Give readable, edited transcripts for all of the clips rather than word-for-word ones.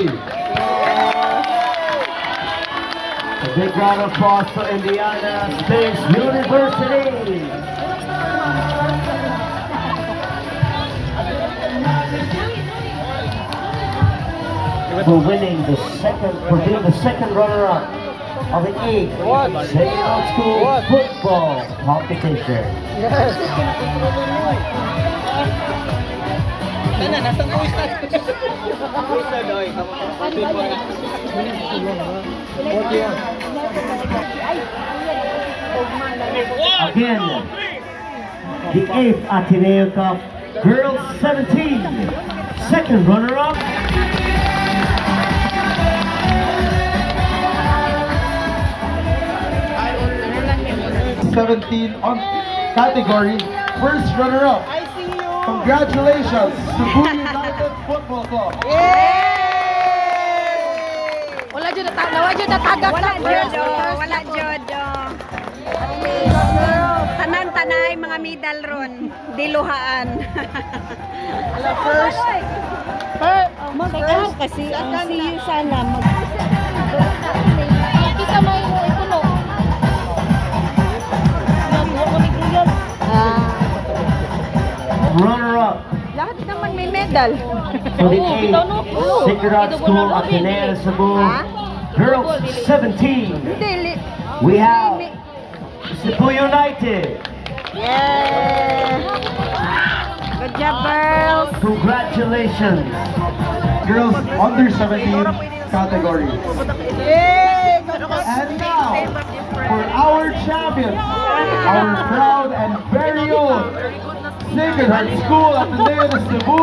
University. A big round of applause for Indiana State University. For winning being the second runner-up of the 8th State School Football Competition. Again, the 8th Ateneo Cup Girls 17, second runner-up. 17 on category, first runner-up. Congratulations, Cebu United Football Club. Wala jud natagak Wala na jud, wala jud. Tanan-tanay mga medal ron, diluhaan. first. Kasi ang CU sana isa may itulo. Runner-up Lahat naman may medal. for the 8th Sacred School Ateneo Cebu Girls 17. Hindi, We have Cebu United. yeah. Good job, girls. Congratulations. Girls under 17 category. And now, for our champions, our proud and very own Sacred Heart School Ateneo de Cebu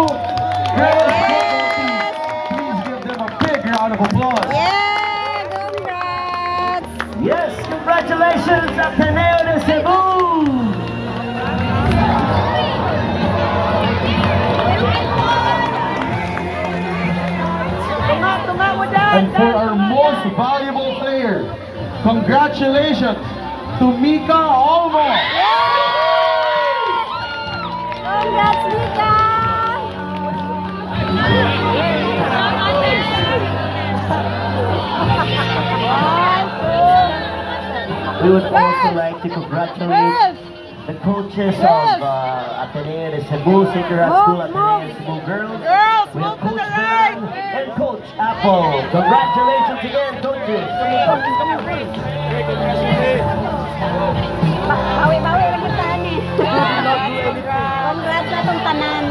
girls football team. Please give them a big round of applause. Yeah, congrats. Yes, congratulations, Ateneo de Cebu. And for our most valuable player, congratulations to Mika Olmo. Congrats, Mika. We would also like to congratulate the coaches of Ateneo de Cebu, Sacred School Ateneo de Cebu Girls. We have Coach Ben and Coach Apple. Congratulations again, coaches. Bawi-bawi lagi tani. Congrats na tong tanan.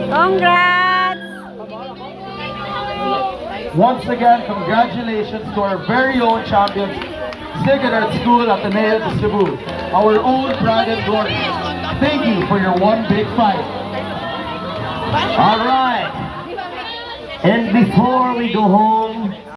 Congrats! Once again, congratulations to our very own champions, Sacred Heart School Ateneo de Cebu, our own pride and glory. Thank you for your one big fight. All right. And before we go home,